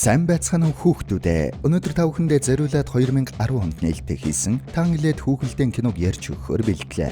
Сайн байцгаана уу хүүхдүүдээ. Өнөөдөр та бүхэндээ зориулаад 2010 онд нээлттэй хийсэн Танглет хүүхэлдэйн киног ярьж өгөхөөр бэлтлээ.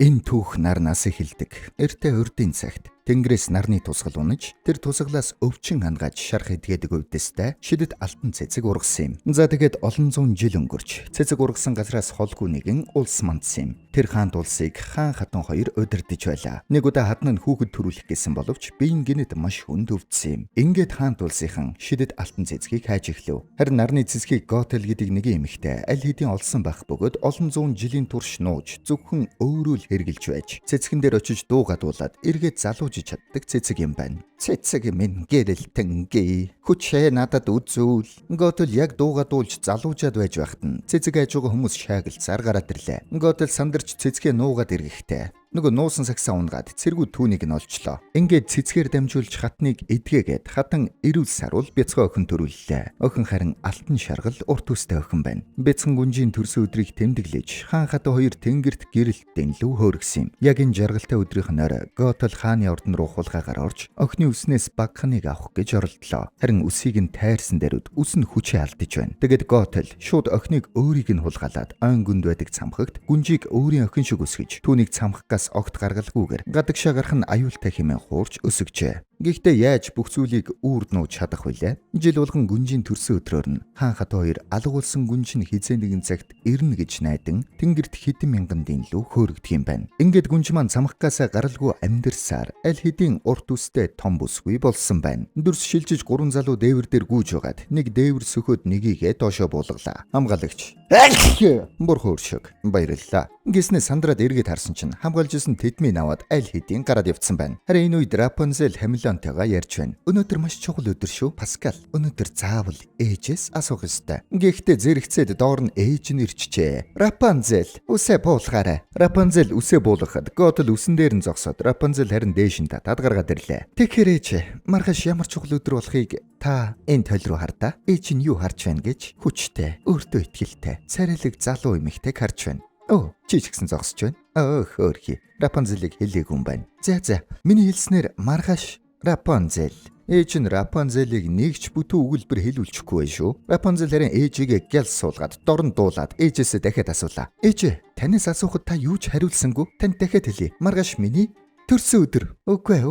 Энэ түүх нарнаас эхэлдэг. Эртээ урдын цагт Тэнгэрээс нарны тусгал унаж, тэр тусгалаас өвчин хангааж шарх идгээдэг үедээстэй шидэд алтан цэцэг ургасан юм. За тэгээд олон зуун жил өнгөрч цэцэг ургасан газраас холгүй нэгэн улс мандсан юм. Тэр хаант улсыг хаан хатан хоёр удирдах байлаа. Нэг удаа хатан нь хүүхэд төрүүлэх гэсэн боловч биеийн гинэд маш хүнд өвдсөн юм. Ингээд хаант улсынхан шидэд алтан цэцгийг хайж эхлэв. Харин нарны цэцгийг Готел гэдэг нэгэн эмэгтэй аль хэдийн олсон байх бөгөөд олон зуун жилийн турш нууж зөвхөн өөрөө л хэрглэж байж цэцгэн дээр очиж дуугадуулаад эргээд залууж чаддаг цэцэг юм байна. Цэцэг минь гэрэлтэнгээ хүчээ надад үзүүл. Готел яг дуугадуулж залуужаад байж байхад нь цэцэг айжууга хүмүүс шаагалцаар гараад ирлээ. Готел сандарч цэцгээ нуугаад эргэхдээ нөгөө нуусан сагсаа унгаад цэргүүд түүнийг нь олчлоо. Ингээд цэцгээр дамжуулж хатныг эдгээгээд хатан эрүүл саруул бяцхан охин төрүүллээ. Охин харин алтан шаргал урт үстэй охин байна. Бяцхан гүнжийн төрсөн өдрийг тэмдэглэж хаан хатан хоёр тэнгэрт гэрэлтэн лүү хөөргсөн юм. Яг энэ жаргалтай өдрийнх нь орой Готел хааны ордон руу хулгайгаар орж охины үснээс багханыг авах гэж оролдлоо. Харин үсийг нь тайрсан даруйд үс нь хүчээ алдаж байна. Тэгэд Готел шууд охиныг өөрийг нь хулгайлаад айн гүнд байдаг цамхагт гүнжийг өөрийн охин шиг өсгөж түүнийг цамхагаас огт гаргалгүйгээр гадагшаа гарах нь аюултай хэмээн хуурч өсөжээ. Гэхдээ яаж бүх зүйлийг үүрд нууж чадах вүлээ? Жил болгон гүнжийн төрсөн өдрөөр нь хаан хатан хоёр алгуулсан гүнж нь хизээ нэгэн цагт ирнэ гэж найдан тэнгэрт хэдэн мянган динлүү хөөрөгдөх юм байна. Ингээд гүнж маань цамхгаасаа гаралгүй амьдэрсаар аль хэдийн урт үстэй том бүсгүй болсон байна. Дүрс шилжиж гурван залуу дээвэр дээр гүйж байгаад нэг дээвэр сөхөд нэгийгээ доошоо буулгалаа. Хамгаалагч бүр хөөршөг баярлалаа. Гиснээ сандраад эргээд харсан чинь хамгаалжсэн тэдмийн аваад аль хэдийн гараад явцсан байна. Харин энэ үед Рапунзель Хамилонтойгоо ярьж байна. Өнөөдөр маш чухал өдөр шүү, Паскал. Өнөөдөр заавал ээжээс асуух ёстой. Гэхдээ зэрэгцээд доор нь ээж нь ирчихжээ. Рапунзель, үсээ буулгаарай. Рапунзель үсээ буулгахад Готел үсэн дээр нь зогсоод Рапунзель харин дээш нь татаад гаргаад ирлээ. Тэгэхээр ээж, маргааш ямар чухал өдөр болохыг та энэ тойл руу хардаа. Ээж нь юу харж байна гэж хүчтэй, өөртөө итгэлтэй, царайлаг залуу эмэгтэйг харж байна. Оо, чи ч гэсэн зогсож байна. Хөөрхий. Рапунзелийг хэлээгүй юм байна. За, миний хэлснээр маргааш Рапунзель. Ээж нь Рапунзелийг нэгч бүтэн өгүүлбэр хэлүүлчихгүй байх шүү. Рапунзель харин ээжигээ гял суулгаад дорн дуулаад ээжээсээ дахиад асуулаа. Ээж, танаас асуухад та юу ч хариулсангүй. Танд дахиад хэлье. Маргааш миний төрсөн өдөр. Үгүй.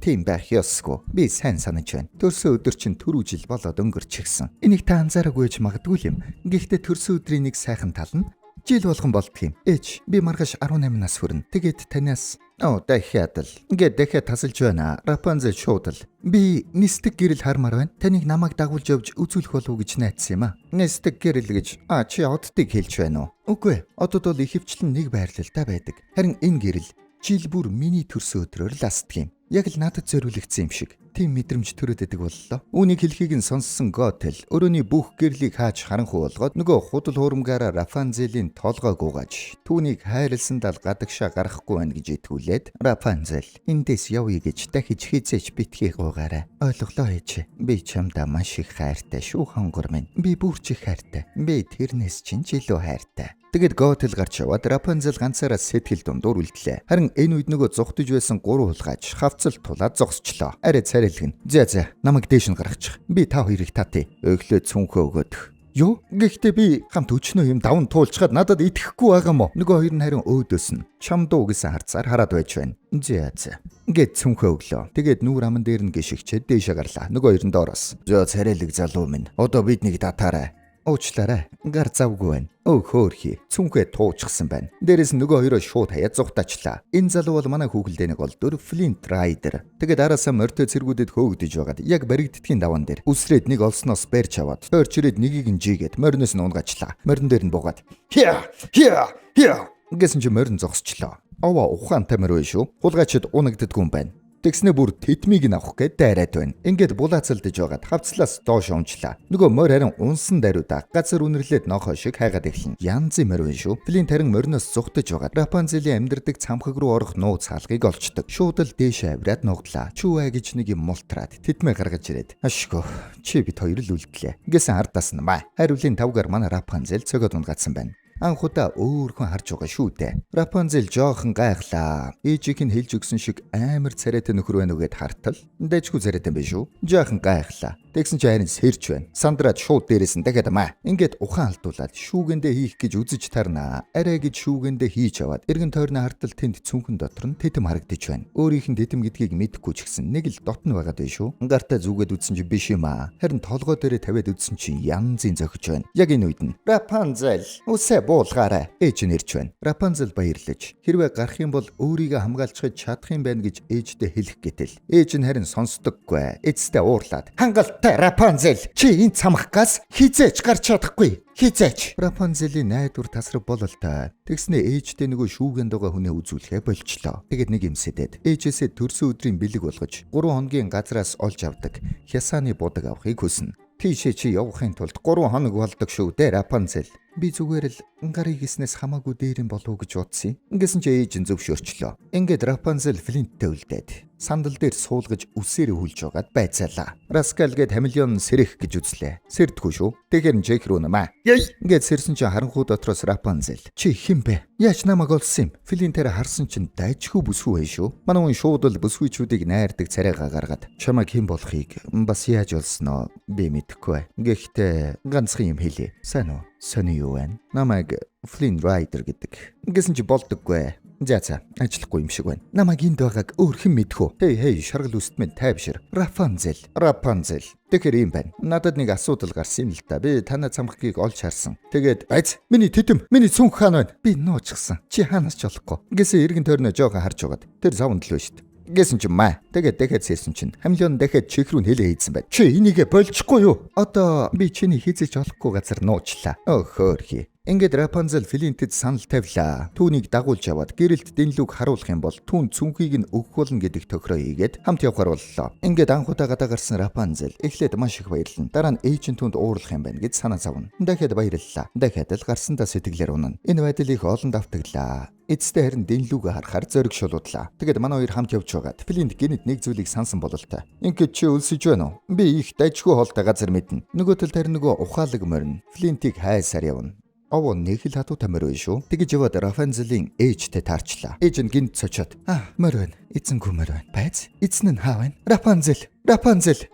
Тийм байх ёсгүй. Би сайн санаж байна. Төрсөн өдөр чинь түрүү жил болоод өнгөрчихсөн. Энийг та анзаараагүй ч магадгүй юм. Гэхдээ төрсөн өдрийн нэг сайхан тал нь жил болгон болдг юм. Ээж, би маргааш 18 нас хүрнэ. Тэгээд танаас дахиад л. Ингээд дахиад тасалж байна. Рапунзель шууд л. Би нисдэг гэрэл хармаар байна. Таныг намайг дагуулж явж үзүүлэх болов уу гэж найдсан юм аа. Нисдэг гэрэл гэж чи оддыг хэлж байна уу? Үгүй. Одод бол ихэвчлэн нэг байрлалтай байдаг. Харин энэ гэрэл жил бүр миний төрсөн өдрөөр л астдаг юм. Яг л надад зориулагдсан юм шиг. Тийм мэдрэмж төрөд идэг боллоо. Үүнийг хэлхийг нь сонссон Готел өрөөний бүх гэрлийг хааж харанхуй болгоод нөгөө худал хуурмгаараа Рапунзелийн толгой гуугаж түүнийг хайрласандаа гадагшаа гарахгүй байна гэж итгүүлээд Рапунзель эндээс явъя гэж дахиж хизээч битгий гуугаарай. Ойлголоо ээж. Би чамдаа маш их хайртай шүү хонгор минь. Би бүр ч их хайртай. Би тэрнээс чинь ч илүү хайртай. Тэгэд Готел гарч яваад Рапунзель ганцаараа сэтгэл дундуур үлдлээ. Харин энэ үед нөгөө зугтаж байсан гурван хулгайч хавцал тулаад зогсчлоо. Арай царайлгэн. За, намайг дээш нь гаргачих. Би та хоёрыг татъя. Өглөө цүнхөө өгödөх. Юу? Гэхдээ би хамт өчнөө юм давн туулчгаад надад итгэхгүй байгаа мó. Нөгөө хоёр нь харин өөдөөс нь чам дуу гэсэн харцаар хараад байж байна. За. Ингээд цүнхөө өглөө. Тэгээд нүүр аман дээр нь гიშгчээд дээшээ гарлаа. Нөгөө хоёр нь доороос. За царайлаг залуу минь. Одоо биднийг татаарай. Уучлаарай. Гар завгүй байна. Хөөрхий. Цүнхээ туучсан байна. Дээрээс нөгөө хоёроо шууд хаяад зүгтаачлаа. Энэ залуу бол манай хүүхэлдэйнэг олдвор Флинт Райдер. Тэгээд араасаа морьтой цэргүүдэд хөөгдөж байгаад яг баригддгийн даван дээр үсрээд нэг олсноос барьж аваад тойрчрээд нэгийг нь жигээд морьноос нь унгачлаа. Морин дээр нь буугаад хиа гэсэн чи морин зогсчлоо. Овоо ухаантай морь шүү. Хулгайчид унагддаггүй юм байна. Тэгснэ бүр тэтмийг нь авах гээд дайраад байна. Ингээд булаацалдаж байгаад хавцлаас доош унчлаа. Нөгөө морь харин унсан даруйда газар үнэрлээд нохоо шиг хайгаад эхэлнэ. Янзын морь байна шүү. Флинт харин мориноос зүгтэж байгаад Рапунзелийн амьдардаг цамхаг руу орох нууц хаалгыг олчдөг. Шууд л дээшээ авираад нуглаа. Чүвэ гэж нэг юм мултраад тэтмээ гаргаж ирээд. Ашгүй. Чи бид хоёр л үлдлээ. Гэсэн ардаас нь маа. Хариулын тавгаар манай Рапунзель цогод унгацсан байна. Анхудаа өөр хүн харж байгаа шүү дээ. Рапунзел жоохон гайхлаа. Ээжийг нь хэлж өгсөн шиг амар царайтай нөхөр байна уу гэд хартал. Дэжгүй царайтай биш үү? Жоохон гайхлаа. Тэгсэн чи харин сэрж байна. Сандраад шууд дээрээс нь дахиад маа. Ингээд ухаан алдуулаад шүүгэндээ хийх гэж үзэж тарнаа. Арай гэж шүүгэндээ хийж аваад эргэн тойрны хартал тэнд цүнхэн дотор нь тэтэм харагдаж байна. Өөрийнх нь тэтэм гэдгийг мэдэхгүй ч гэсэн нэг л дотн байгаад байна шүү. Гартаа зүгээд үтсэн чи биш юм аа. Харин толгой дээрээ тавиад үтсэн чи янзын зохиж байна. Яг энэ үед нь Рапунзел үсэ буулгаарай ээж нэрч байна. Рапунзел баярлаж хэрвээ гарах юм бол өөрийгөө хамгаалчихж чадах юм байна гэж ээждээ хэлэх гэтэл ээж нь харин сонсдоггүй. Эцэстээ уурлаад хангалттай Рапунзел чи энэ цамхгаас хизээч гарч чадахгүй. Хизээч. Рапунзелийн найдвар тасрав болол та. Тэгснэ ээжтэй нөгөө шүүгэнд байгаа хүнээ үзүүлэхэ болчлоо. Тэгээд нэг юм сэдэд ээжээсээ төрсөн өдрийн бэлэг болгож 3 хоногийн газраас олж авдаг хясааны будаг авахыг хүснэ. Тийшээ чи явахын тулд 3 хоног болдог шүү дээ Рапунзел. Би зүгээр л гарыг гиснээс хамаагүй дээр юм болов уу гэж бодсон. Ингэсэн чи ээж нь зөвшөөрчлөө. Ингээд Рапунзел Флинттэй үлдээд сандал дээр суулгаж үсээрээ хүлж байгаад байцаалаа. Раскал гээд хамелеон сэрэх гэж үзлээ. Сэрдгүй шүү. Тэгэхээр Джек рүү намаа. Ингээд сэрсэн чи харанхуу дотроос Рапунзел. Чи хэн бэ? Яаж намайг олсон юм? Флинтээр харсан чин дайчгүй бүсгүй байх шүү. Манай хүн шууд л бүсгүйчүүдийг найрдаг царайгаа гаргаад чамайг хэн болохыг бас яаж олсноо би мэдэхгүй. Гэхдээ ганцхан юм хэлье. Сайн уу? Сони юу вэ? Намайг Flynn Rider гэдэг. Ингэсэн чи болдоггүй. За ажиллахгүй юм шиг байна. Намайг энд байгааг өөр хэн мэдхүү? Хей шаргал үстмэн тайвшир. Рапунзел. Тэгэхээр юм байна. Надад нэг асуудал гарсан юм л та. Би танай цамхгийг олж харсан. Тэгээд байц миний тэтэм, миний цүнх хаан байна. Би нуучихсан. Чи хаанаас ч олохгүй. Гэсэн эргэн тойрноо жоохон харж байгаад. Тэр завнд л шүү дээ. Гэсэн чи маа. Тэгээд дахиад сэрсэн чинь хамелеон дахиад чих рүү нэлээ хийдсэн байна. Чи энийгээ болчихгүй юу? Одоо би чиний хийзэж олохгүй газар нуучлаа. Хөөхий. Ингээд Рапунзел Флинтэд санал тавилаа. Түүнийг дагуулж аваад гэрэлт дэнлүүг харуулах юм бол түүн цүнхийг нь өгөх болно гэдэг тохироо хийгээд хамт явахаар боллоо. Ингээд анхудаа гадаа гарсан Рапунзел эхлээд маш их баярлан. Дараа нь ээж нь түүнд уурлах юм байна гэж санаа зовно. Дахиад баярлалаа. Дахиад л гарсандаа сэтгэлээр унана. Энэ байдал их олон давтаглаа. Эцэстээ харин дэнлүүгээ харахаар зориг шулуудлаа. Тэгээд манай хоёр хамт явж байгаад Флинт гинэд нэг зүйлийг сансан бололтой. Ингээд чи өлсөж байна уу? Би их дайчгүй хоолтой газар мэднэ. Нөгөө тал тарин нөгөө ухаалаг морин Флинтийг хайсаар явна. Овоо нэг л хатуу тамир байна шүү. Тэгэж яваад Рапунзелийн ээжтэй таарчлаа. Ээж нь гинт цочоод морь байна. Эзэнгүй морь байна. Байц? Эзэн нь хаа байна? Рапунзел.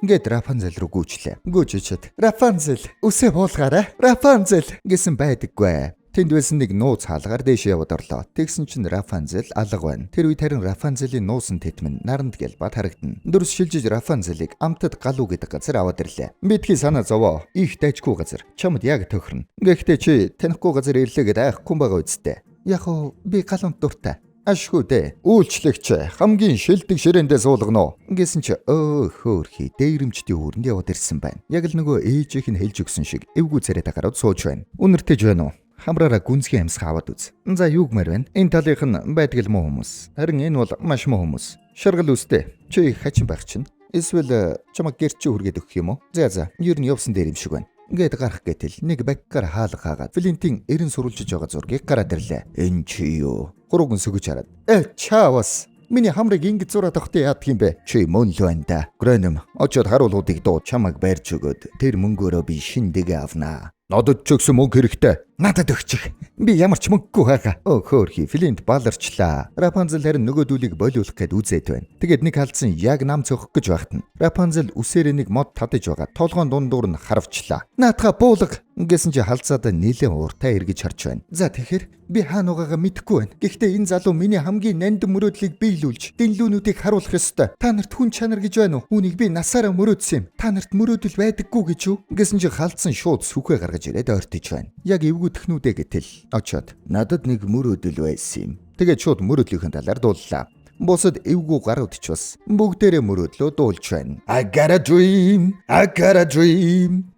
Ингээд Рапунзел руу гүйчлээ. Гүйчээд Рапунзел үсээ буулгаарай. Рапунзел гэсэн байдаггүй. Тэнд байсан нэг нууц хаалгаар дээшээ яваад орлоо. Тэгсэн чинь Рапунзел алга байна. Тэр үед харин Рапунзелийн нуусан тэтмэн наранд гэлбат харагдана. Дөрөс шилжиж Рапунзелийг амтад галуу гэдэг газар аваад ирлээ. Мэдхий санаа зовоо. Их дайчгүй газар. Чамд яг тохирно. Гэхдээ чи танихгүй газар ирлээ гэдээ айхгүй байгаа үсттэй. Яг уу би галуунт дуртай. Ашгүй дээ. Үйлчлэгч хамгийн шилдэг ширээндээ суулгано. Ингэсэн чи хөөхий дээрэмчдийн хүрэнд яваад ирсэн байна. Яг л нөгөө ээжийнх нь хэлж өгсөн шиг эвгүй царайтай гараад сууж байна. Үнэртэж байна уу? Хамраараа гүнзгий амьсгаа аваад үз. За юугмаар байна? Энэ талынх нь байдаг л муу хүмүүс. Харин энэ бол маш муу хүмүүс. Шаргал үстэй. Чи их хачин байх чинь. Эсвэл чамаг гэрч чи хүргээд өгөх юм уу? За. Ер нь явсан дээр юм шиг байна. Ингээд гарах гэтэл нэг баггаар хаалга хаагаад Флинтийн эрен сурулжиж байгаа зургийг гараад ирлээ. Энэ чи юу? Гурван сөгөж хараад. Чаавас. Миний хамрыг ингэж зураад авахтай яадаг юм бэ? Чи мөн л байна да. Грэнэм, очоод харуулуудыг дуу чамайг барьж өгөөд тэр мөнгөөрөө би шиндэгэ авнаа. Надад ч өгсөн мөнгө хэрэгтэй. Надад өгчих. Би ямар ч мөнгөгүй хаага. Хөөхий Флинт баларчлаа. Рапунзел харин нөгөө дүүлийг болиулах гээд үзээд байна. Тэгээд нэг халдсан яг нам цохох гэж байхад нь Рапунзел үсээрээ нэг мод татаж байгаа. Толгоон дундуур нь харавчлаа. Наатаха буулга гэсэн чи халдсаад нэлээд ууртай эргэж харж байна. За тэгэхээр би хаана байгаагаа мэдэхгүй байна. Гэхдээ энэ залуу миний хамгийн нандин мөрөөдлийг биелүүлж дэнлүүнүүдийг харуулах ёстой. Та нарт хүн чанар гэж байна уу? Үүнийг би насаараа мөрөөдсөн юм. Та нарт мөрөөдөл байдаггүй гэж юу? Гэсэн чи халдсан шууд сүхэ гаргаж ирээд ойртож байна. Яг эвгүй технүүдэ гэтэл очоод надад нэг мөрөөдөл байсан юм. Тэгээд шууд мөрөөдлийнхээ талаар дууллаа. Босод эвгүй гарууд ч бас бүгдээрээ мөрөөдлөө дуулж байна. I got a dream.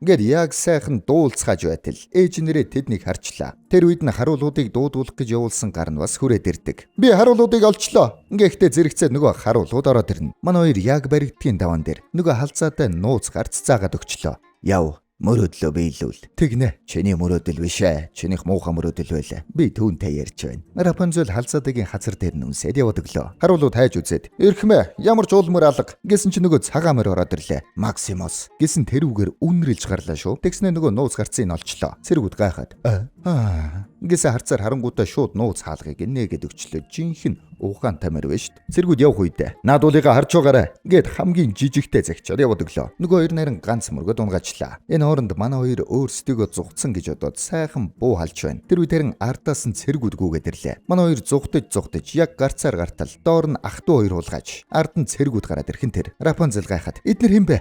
Гэт яг сайхан дуулцгааж байтал ээж нэрээ тэднийг харчлаа. Тэр үед нь харуулуудыг дуудуулах гэж явуулсан гар нь бас хүрээд ирдэг. Би харуулуудыг олчлоо. Гэхдээ зэрэгцээ нөгөө харуулууд ороод ирнэ. Манай хоёр яг баригдгийн даван дээр нөгөө халзаатай нууц гарц заагаад өгчлөө. Яв. Мөрөөдлөө биелүүл. Тэгнэ. Чиний мөрөөдөл биш ээ. Чинийх муухай мөрөөдөл байлаа. Би түүнтэй ярьж байна. Рапунзел халзаадагийн хазар дээр нүнсэд яваад өглөө. Харуулууд хайж үзээд "Ирхмэ, ямар ч уулмөр алга" гэсэн чи нөгөө цагаамаар ороод ирлээ. Максимос гэсэн тэрүүгээр үнрэлж гарлаа шүү. Тэгснэ нөгөө нууц гарцыг олчлоо. Цэргүүд гайхаад Ингээсээ харцаар харангуудаа шууд нууц хаалгыг нээгээд өчлөө. Жинхэнэ ухаан тамир байж шít. Цэргүүд явах үедээ наадуулыгаа харж байгаарай гэд хамгийн жижигтэй загчаар яваад өглөө. Нөгөө хоёр нарийн ганц мөргөд унгаачлаа. Энэ хооронд манай хоёр өөрсдийгөө зугцсан гэж бодоод сайхан буу халж байна. Тэр үед харин ардаас нь цэргүүд гүгээд ирлээ. Манай хоёр зугтаж яг гарцаар гартал доор нь ах トゥ хоёр хулгайч. Ард нь цэргүүд гараад ирхэн тэр. Рапунцель гайхаад эднэр хэн бэ?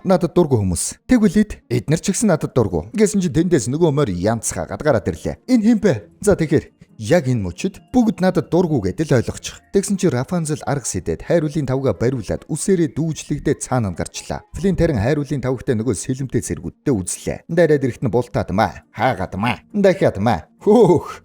Надад дургу хүмүүс. Тэгвэл эднэр ч гэсэн надад дургу. Гэсэн чи тэндээс нөгөө морь янцхаа гадгараад ирлээ. Энэ хэн бэ? За тэгэхээр яг энэ мөчид бүгд надад дургу гэдэл ойлгочих. Тэгсэн чи Рапунцель арга сэдэд хайруулын тавга бариулаад үсээрээ дүүжлэгдээд цаана гарчлаа. Флинт харин хайруулын тавгтай нөгөө сэлэмтэй цэргүүдтэй үзлээ. Дайраад ирэхт нь бултаад маа, хаагаад маа, дахиад маа.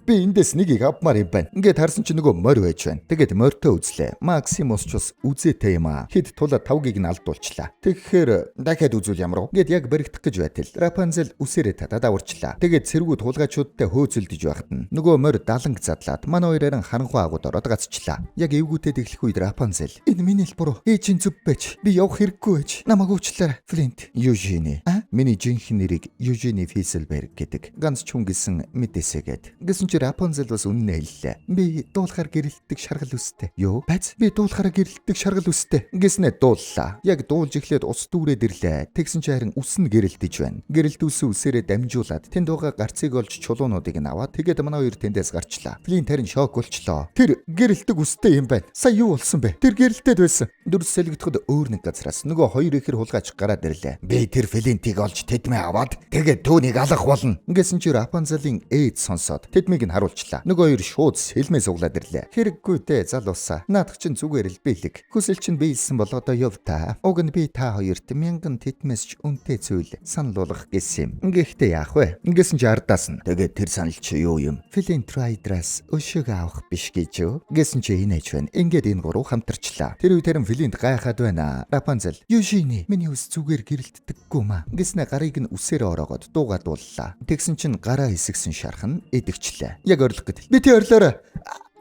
Би эндээс нэгийг авмаар юм байна. Ингээд харсан чи нөгөө морь байж байна. Тэгээд морьтой үзлээ. Максимус ч бас үзээтэй юм аа. Хэд тулаад тавгийг нь алдуулчлаа. Тэгэхээр дахиад үзүүл ямар уу? Гэт яг баригдах гэж байтал Рапунцель үсээрээ татаад аварчлаа. Тэгээд цэргүүд хулгайчуудтай хөөцөлдөж байхад нь нөгөө морь даланг задлаад манай хоёрын харанхуй агууд ороод гацчлаа. Яг эвгүүтэд эхлэх үед Рапунцель энэ миний л буруу. Ээжийн зүв байж. Би явах хэрэггүй байж. Намайг уучлаарай. Флинт. Южини. Миний жинхэнэ нэрийг Южини Фиселберг гэдэг. Ганц ч хүн гэсэн мэдээсэй гэд. Гэсэн чи Рапунцель бас үнэнээ хэллээ. Би дуулахаар гэрэлтдэг шаргал үстэй. Юу? Бац би дуулахаар гэрэлтдэг шаргал үстэй. Гэснээр дууллаа. Яг дуулж эхлээд ус дүүрээд ирлээ. Тэгсэн чи харин ус нь гэрэлтэж байна. Гэрэлтүүлсэн үсээрээ дамжуулаад тэнд байгаа гарцыг олж чулуунуудыг нь аваад тэгээд манай хоёр тэндээс гарчлаа. Флинт харин шок болчлоо. Тэр гэрэлтдэг үстэй юм байна. Сая юу болсон бэ? Тэр гэрэлтээд байсан. Дөрс сэлгдэхэд өөр нэг газраас нөгөө хоёр ихэр хулгайч гараад ирлээ. Би тэр Флинтийг олж тэдмээ аваад тэгээд түүнийг алах болно. Гэсэн чи Рапунцелийн ээж сонсоод тэдмийг нь харуулчлаа. Нөгөө хоёр шууд сэлмээ суглаад ирлээ. Хэрэггүй дээ залуусаа. Наадах чинь зүгээр л биелэг. Хүсэл чинь биелсэн бол одоо яв та. Уг нь би та хоёрт 1000 тэдмээс ч үнэтэй зүйл санал болгох гэсэн юм. Гэхдээ яах вэ? Ингэсэн чи ардаас нь. Тэгээд тэр санал чи юу юм? Флинт Райдраас өшөг авах биш гэж юу? Гэсэн чи энэ ч байна. Ингээд энэ гурав хамтарчлаа. Тэр үед харин Флинт гайхаад байна. Рапунцель, Южини, миний ус зүгээр гэрэлтдэггүй маа. Гэснэ гарыг нь үсээрээ ороогоод дуугаад дууллаа. Тэгсэн чинь гараа хэсэгсэн шархан эдгчлээ. Яг орлох гэдэг. Би тий орлоорой.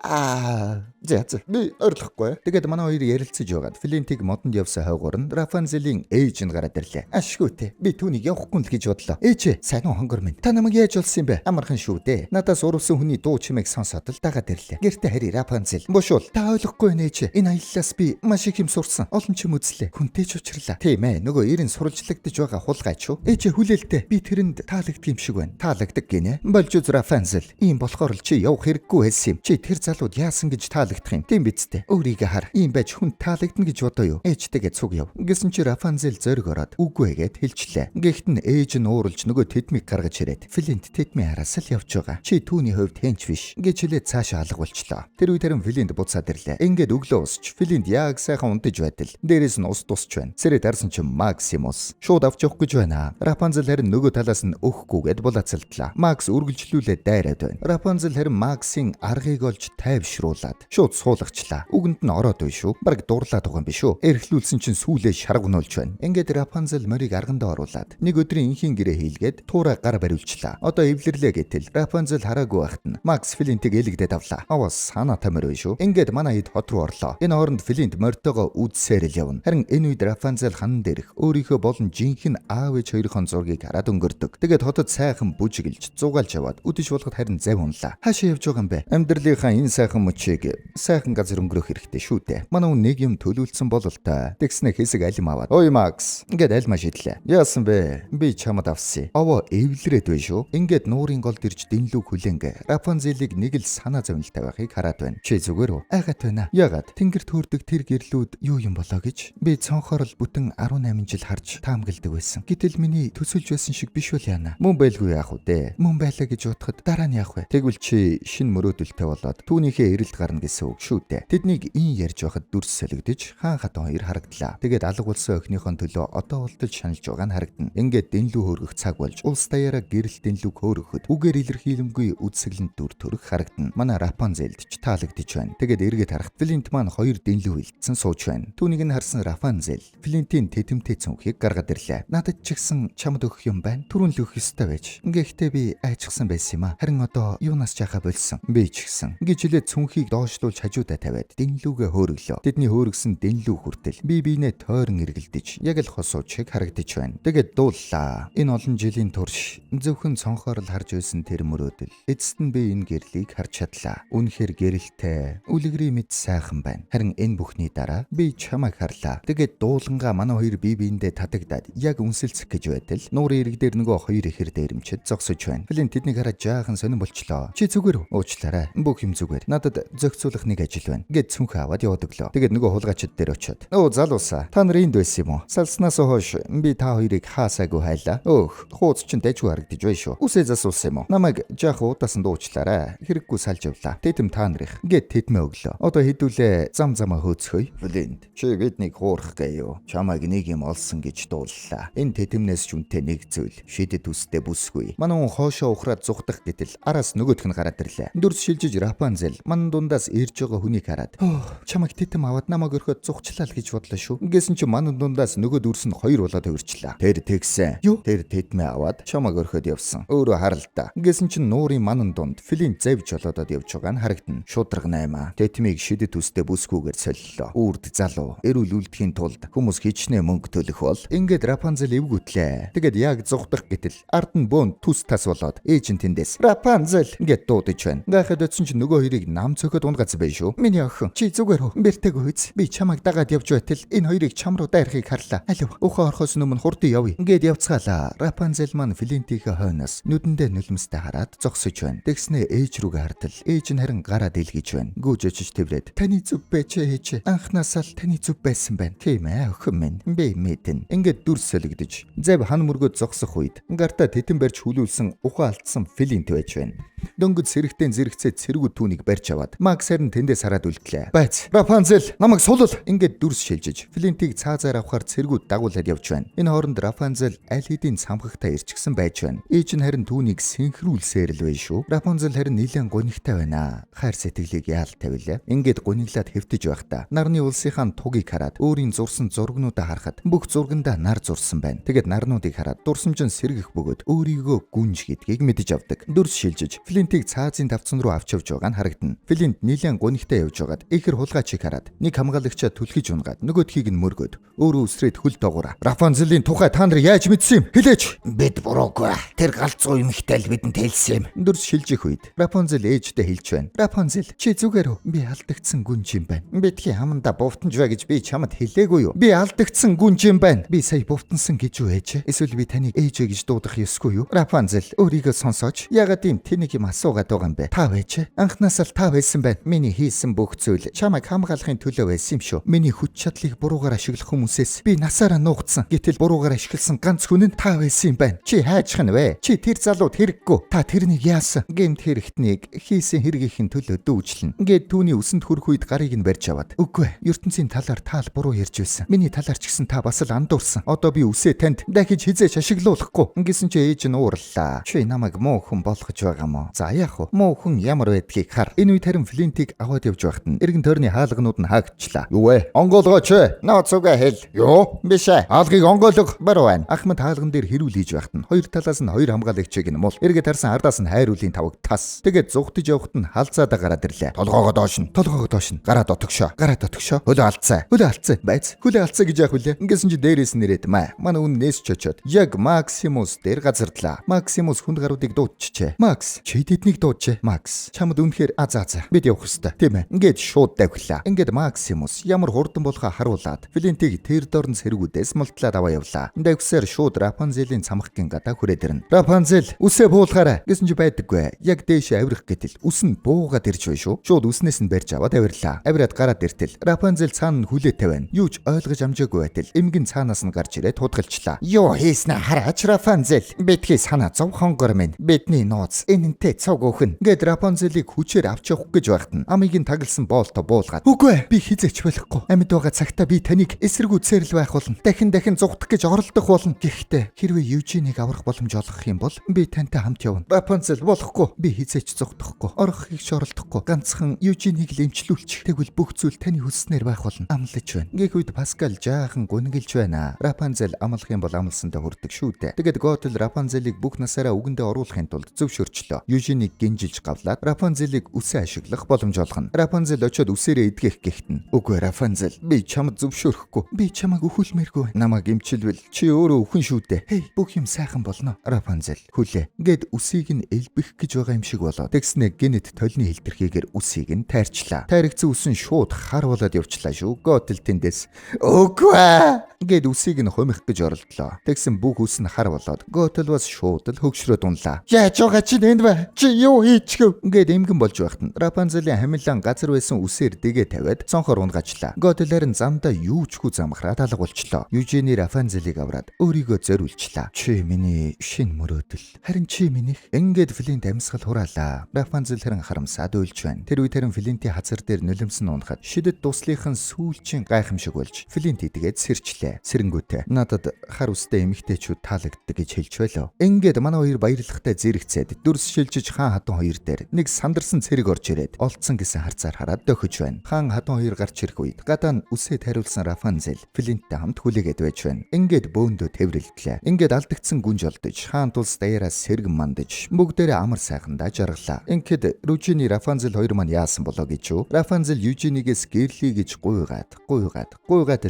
За би ойрлохгүй. Тэгээд манай хоёр ярилцаж байгаад Флинтийг модонд явсан хойгоор нь Рапунцелийн ээж нь гараад ирлээ. Ашгүйтэй. Би түүнийг явахгүй л гэж бодлоо. Ээж, сайн уу хонгор минь. Та намайг яаж олсон юм бэ? Амархан шүү дээ. Надаас урвсан хүний дуу чимээг сонсоод л дагаад ирлээ. Гэртээ хари Рапунцель. Бушуул. Та ойлгохгүй нэ ээж. Энэ аяллаас би маш их юм сурсан. Олон ч юм үзлээ. Хүнтэй ч учрлаа. Тийм ээ. Нөгөө эрен сурвалжлагдаж байгаа хулгайч шүү. Ээж хүлээлтээ. Би тэрэнд таалагддаг юм шиг байна. Таалагдаг гинэ. Болж үз Рапунцель. Ийм болохоор л чи явах хэрэггүй байсан юм. Чи тэр залууд яасан гэж таалагдах юм. Тийм биз дээ. Өөрийгөө хар. Ийм байж хүн таалагдана гэж бодоо юу? Ээжтэйгээ цуг яв. Гэсэн чи Рапунцель зориг ороод үгүй гэд хэлчлээ. Гэхдээ нь ээж нь ууралж нөгөө тэдмийг гаргаж ирээд Флинт тэдмийн араас л явж байгаа. Чи түүний хувьд хэнч биш гэж хэлээд цаашаа алга болчлоо. Тэр үед харин Флинт буцаад ирлээ. Ингээд өглөө усч Флинт яг сайхан унтаж байтал дээрээс нь ус тусч байна. Сэрээ дарсан чи Максимус шууд авч явах гэж байна. Рапунцель харин нөгөө талаас нь өгөхгүйгээд булаацалдлаа. Макс үргэлжлүүлээд дайраад байна. Рапунцель харин Максийн аргыг олж тайвшруулад шууд суулгачлаа. Үгэнд нь ороод bay шүү. Бараг дурлаад байгаа юм биш үү? Эрхлүүлсэн чинь сүүлээ шаргнуулж байна. Ингээд Рапунцель морийг аргандаа оруулаад нэг өдрийн инхийн гэрээ хийлгээд туурай гар бариулчлаа. Одоо эвлэрлээ гэтэл Рапунцель хараагүй байхад нь Макс Флинтийг элэгдээд авлаа. Аваа санаатай морь bay шүү. Ингээд манай хэд хот руу орлоо. Энэ хооронд Флинт морьтойгоо үдсээр л явна. Харин энэ үед Рапунцель ханан дээрх өөрийнхөө болон жинхэнэ аав ээж хоёрын зургийг хараад өнгөрдөг. Тэгээд хотод сайхан бүжиглж зугаалж яваад үдэж болоход харин зав унлаа. Хаашаа явж байгаа юм бэ? Амьдралынхаа энэ сайхан мөчийг сайхан газар өнгөрөх хэрэгтэй шүү дээ. Манай хүн нэг юм төлөвлөсөн бол л та. Тэгснэ хэсэг алим аваад. Ой Макс, ингээд аль маш идлээ. Яасан бэ? Би чамд авсан. Аваа эвлэрээд bay шүү. Ингээд нуурын голд ирж дэнлүүг хүлэнгэ. Рапунцелийг нэг л санаа зовнилтай байхыг хараад байна. Чи зүгээр үү? Айгаад байна. Ягаад? Тэнгэр төөрдөг тэр гэрлүүд юу юм болоо гэж? Би цонхоор л бүтэн 18 жил харж таамагладаг байсан. Гэтэл миний төсөлж байсан шиг биш үл яана. Мөн байлгүй яах вэ? Мөн байлаа гэж бодоход дараа нь яах вэ? Тэгвэл чи шин мөрөөдөлтэй болоод түүнийхээ эрэлт гарна гэсэн үг шүү дээ. Тэднийг ин ярьж байхад дүрс солигдож хаан хатан хоёр харагдлаа. Тэгээд алга болсон охиныхон төлөө одоо болтол шаналж байгаа нь харагдана. Ингээд дэнлүү хөөргөх цаг болж улс даяараа гэрэл дэнлүүг хөөргөхөд үгээр илэрхийлэмгүй үдсгэлэн дүр төрөх харагдана. Манай Рапунцельд ч таалагдж байна. Тэгээд эргээд харахад Флинт маань хоёр дэнлүү хилцсэн сууж байна. Түүнийг нь харсан Рапунцель Флинтийн тэтэмтэй цүнхийг гаргаад ирлээ. Надад ч ихсэн чамд өгөх юм байна. Түрүүн л өгөх ёстой байж. Гэхдээ би айчсан байсан юм а. Харин одоо юунаас жахаа болсон. Би ч ихсэн. Гэж Үргэлжлээд цүнхийг доошлуулж хажуудаа тавиад дэнлүүгээ хөөрөглөө. Тэдний хөөргсөн дэнлүү хүртэл бие биенээ тойрон эргэлдэж яг л хосууч шиг харагдаж байна. Тэгээд дууллаа. Энэ олон жилийн турш зөвхөн цонхоор л харж байсан тэр мөрөөдөл эцэст нь би энэ гэрлийг харж чадлаа. Үнэхээр гэрэлтэй, үлгэрийн мэд сайхан байна. Харин энэ бүхний дараа би чамайг харлаа. Тэгээд дуулангаа манай хоёр бие биендээ татагдаад яг үнсэлцэх гэж байтал нуурын ирэг дээр нөгөө хоёр ихэр дээрэмчэд зогсож байна. Флинт тэднийг хараад жаахан сонирн болчлоо. Чи зүгээр үү? Уучлаарай. Бүх юм зүгээр. Надад зохицуулах нэг ажил байна. Гэт цүнхээ аваад яваад өглөө. Тэгээд нөгөө хулгайчид дээр очиод. Өө залуусаа. Та нар энд байсан юм уу? Салснаас хойш би та хоёрыг хаасаагүй хайлаа. Өөх, хууц чин дэжгүй харагдаж байна шүү. Үсээ засуулсан юм уу? Намайг жаах удаасан дуучлаарай. Хэрэггүй салж явлаа. Тэтэм та нарыг. Гэт тэтмээ өглөө. Одоо хэдүүлээ зам замаа хөөцгөе. Флинт, чи биднийг хуурах гээё. Чамайг нэг юм олсон гэж дууллаа. Энэ тэтэмнээс ч үнтэй нэг зүйл. Шидэт үстэй бүсгүй. Манай хүн хоошоо ухраад зүхтах гэтэл араас нөгөөх нь гараад ирлээ. Дүрс шилжиж Рапанзел ман дундаас ирж байгаа хүнийг хараад чамайг тэтэм аваад намайг өрхөд зугчлаа л гэж бодлоо шүү. Ингэсэн чи ман дундаас нөгөө дүрс нь хоёр болоод хувирчлаа. Тэр тэгсэн. Тэр тэтмээ аваад чамайг өрхөд явсан. Өөрөө харалтаа. Ингэсэн чи нуурын ман дунд Флинт завж болоод явж байгаа нь харагдана. Шудраг 8. Тэтмийг шидэт үстэй бүсгүйгээр солиллоо. Үрд залуу эрүүл үлдэхийн тулд хүмүүс хичнээн мөнгө төлөх бол ингээд Рапанзел эвгүтлээ. Тэгээд яг зугтах гэтэл ард нь бөөн түс тас болоод ээж нь тэндээс Рапанзел гэд дуудаж байна. Гайхаад өтсөн чи нөгөө хоёрыг нам цөхөд унгаж bay шүү. Миний охин чи зүгээр үү? Бэртэйг үйц. Би чамайг дагаад явж байтал энэ хоёрыг чам руу дайрахыг харлаа. Алив ухаан орхоос өмнө хурдан явъя. Ингээд явцгаалаа. Рапанзел маань Флинтийнхээ хойноос нүдэндээ нулимстай хараад зогсож байна. Тэгснээ ээж рүүгээ хартал ээж нь харин гараа дэлгэж байна. Гүйж очиж тэврээд таны зүв байж ээж. Анхнаасаа л таны зүв байсан байна. Тийм ээ охин минь. Би мэдэн. Ингээд дүрс солигдож зав хан мөргөд зогсох үед гартаа тэтэн барьж хүлүүлсэн ухаан алдсан Флинт байж байна. Дөнгөж сэрэгтэн зэрэгцээ цэргүүд түүнийг барьж аваад Макс харин тэндээс хараад үлдлээ. Байц. Рапанзел намайг сулал. Ингээд дүрс шилжиж Флинтийг цаазаар авахар цэргүүд дагуулад явж байна. Энэ хооронд Рапанзел аль хэдийн цамхагтай ирчихсэн байж байна. Ээж нь харин түүнийг синхрүүлсээр л байна шүү. Рапанзел харин нэлээд гонигтай байна. Хайр сэтгэлийг яал тавилаа. Ингээд гониглаад хэвтэж байхдаа нарны улсынхаа тугийг хараад өөрийн зурсан зургнуудаа харахад бүх зургандаа нар зурсан байна. Тэгээд нарнуудыг хараад дурсамжин сэргэх бөгөөд өөрийгөө гүнж гэдгийг мэдэж авдаг. Дүрс шилжиж Флинтийг цаазын давцан руу авч явж байгааг нь харагдана. Флинт нэлээд гонигтай явж байгаад ихэр хулгайчийг хараад нэг хамгаалагчаа түлхэж унгаад нөгөөдхийг нь мөргөөд өөрөө үсрээд хөл доогуура. Рапанзелийн тухай та нар яаж мэдсэн юм? Хэлээч. Бид буруугүй. Тэр галзуу эмэгтэй л бидэнд хэлсэн юм. Дүрс шилжих үед Рапанзел ээжтэй хэлж байна. Рапанзел чи зүгээр үү? Би алдагдсан гүнж юм байна. Бидгийн хаманда бовтонж бай гэж би чамд хэлээгүй юу? Би алдагдсан гүнж юм байна. Би сая бовтонсон гэж юу ээж? Эсвэл би таныг ээжээ гэж дуудах ёсгүй юу? Рапанзел өөрийгөө сонсооч. Ягаад ийм тэнийг юм асуугаад байгаа юм бэ? Та байж. Анхнаасаа л та байсан байна. Миний хийсэн бүх зүйл чамайг хамгаалахын төлөө байсан юм шүү. Миний хүч чадлыг буруугаар ашиглах хүмүүсээс би насаараа нуугдсан. Гэтэл буруугаар ашигласан ганц хүн нь та байсан юм байна. Чи хайжах нь вэ? Чи тэр залууд хэрэггүй. Та тэрнийг яасан? Гэмт хэрэгтнийг хийсэн хэрэгийн төлөө дүүжлэн. Ингээд түүний үсэнд хүрэх үед гарыг нь барьж аваад. Үгүй. ертөнцийн талаар та л буруу ярьж байсан. Миний талаар ч гэсэн та бас л андуурсан. Одоо би үсээ танд дахиж хизээч ашиглуулахгүй. Ингэсэн чи ээж нь уурлаа. Чи намайг муу хүн болгож байгаа мó. За яах вэ? Муу хүн ямар байдгийг хар. Энэ үед харин Флинтийг аваад явж байхад нь эргэн тойрны хаалганууд нь хаагдчихлаа. Юу вэ? Онгоолгооч. Нооцуга хэл. Юу? Биш ээ. Хаалгыг онгоолго баруу байна. Ахмад хаалган дээр хэрүүл хийж байхад нь хоёр талаас нь хоёр хамгаалагчийг нь мул. Эргээд харсан ардаас нь хайруулын тавг тас. Тэгээд зугтаж явахад нь халзаада гараад ирлээ. Толгоогоо доош нь. Толгоогоо доош нь. Гараа дотогшоо. Гараа дотогшоо. Хөлөө алцаа. Хөлөө алцаа. Байц. Хөлөө алцаа гэж яах вүлээ? Ингэсэн чи дээрээс нэрэд маа. Манай үннээс ч очоод яг Максимус дээр газардлаа. Максимус хүнд гаруудыг дуудчихжээ. Макс, чи тэднийг дуудчихэ. Макс, чамд үнэхээр азаа. Бид явах ёстой. Тийм ээ. Ингээд шууд давхилаа. Ингээд Максимус ямар хурдан болохоо харуулад Флинтийг тэр дорн сэргүүдээс мултлаад аваа явлаа. Давхсаар шууд Рапанзелийн цамхгийн гадаа хүрээд ирнэ. Рапанзел, үсээ буулгаарай гэсэн чи байдаггүй. Яг дээшээ авирах гэтэл үс нь буугаад ирж байна шүү. Шууд үснээс нь барьж аваад авирлаа. Авираад гараад иртэл Рапанзел цаана нь хүлээ тавина. Юу ч ойлгож амжаагүй байтал эмгэн цаанаас нь гарч ирээд худгалчлаа. Юу хийснэ хараач Рапанзел. Бидхий санаа зов хонгор минь. Бидний нууц энэнтэй цог өөхн. Гэд Рапанзелийг хүчээр авч явах гэж байхад нь амийг нь тагласан боолто буулгаад. Үгүй би хизээч болохгүй. Амьд байгаа цагта би таныг эсэргүүцээр л байх болно. Дахин зугтах гэж оролдох болно. Гэхдээ хэрвээ Южинийг аврах боломж олгох юм бол би тантай хамт явна. Рапанзел болохгүй. Би хизээч зугтахгүй. Орохыг ч оролдохгүй. Ганцхан Южинийг л эмчлүүлчих. Тэгвэл бүх зүйл таны хүснээр байх болно. Амлаж байна. Гэх үед Паскал жаахан гүнгэлж байна. Рапанзел амлах юм бол амлсандаа хүрдэг шүү дээ. Тэгээд Готл Рапанзелийг бүх насаараа үгэндээ оруулахын тулд зөвшөөрчлөө. Южинийг гинжилж гавлаад Рапунзелийг үсээ ашиглах боломж олгоно. Рапунзел очиод үсээрээ эдгэх гихтэн. Үгүй Рапунзел, би чамд зөвшөөрөхгүй. Би чамайг өхүүлмээргүй. Намайг эмчилвэл чи өөрөө өхөн шүү дээ. Хей, бүх юм сайхан болно. Рапунзел хүлээ. Гэд үсийг нь элбэх гэж байгаа юм шиг болоо. Тэгснэ гинэт толны хэлбэрхийгээр үсийг нь тайрчлаа. Тайрагцсан үс нь шууд хар болоод явчлаа шүү. Готл тэндээс үгүй гэд үсийг нь хумих гэж оролдлоо. Тэгсэн бүх үс нь хар болоод Готл бас шууд л хөгшрөө дунлаа. Яаж байгаа чи энд бай? Чи юу хийчихв? Гэд эмгэн болж байхад нь Рапунзелийн хамилан газар байсан үсээр дэгээ тавиад цонхоор унгачлаа. Готлэр нь замдаа юу ч хүү замхраад алга болчлоо. Южини Рапунзелийг аваад өөрийгөө зориулчлаа. Чи миний шин мөрөөдөл. Харин чи минийх. Ингээд Флинт амьсгал хураалаа. Рапунзел хэрэн харамсаад уйлж байна. Тэр үед харин Флинтийн хазар дээр нулимсан унахад шидэд дуслынхан сүүлчийн гайхамшиг болж Флинт идгээд сэрчлээ. Сэрэнгүүтээ надад хар үстэй эмэгтэйчүүд таалагддаг гэж хэлж байлаа. Ингээд манай хоёр баярлахтай зэрэгцээд дүрс шилжиж хаан хатан хоёр дээр нэг сандарсан цэрэг орж ирээд олдсон гэсэн харцаар хараад дөхөж байна. Хаан хатан хоёр гарч ирэх үед гадаа нь үсээ тариулсан Рапунзел Флинттэй хамт хүлээгээд байж байна. Ингээд бөөндөө тэврэлтлээ. Ингээд алдагдсан гүнж олдож хаан тулс даяраас сэргэн мандаж бүгдээрээ амар сайхандаа жаргалаа. Ингээд Южини Рапунзел хоёр маань яасан болоо гэж юу? Рапунзел Южинигээс гэрлий гэж гуйгаад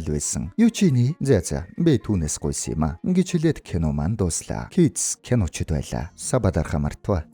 л байсан. Южини за би түүнээс гуйсан юм аа. Ингээд хэлээд кино маань дууслаа. Kids киночд байлаа. Сабадарха мартва.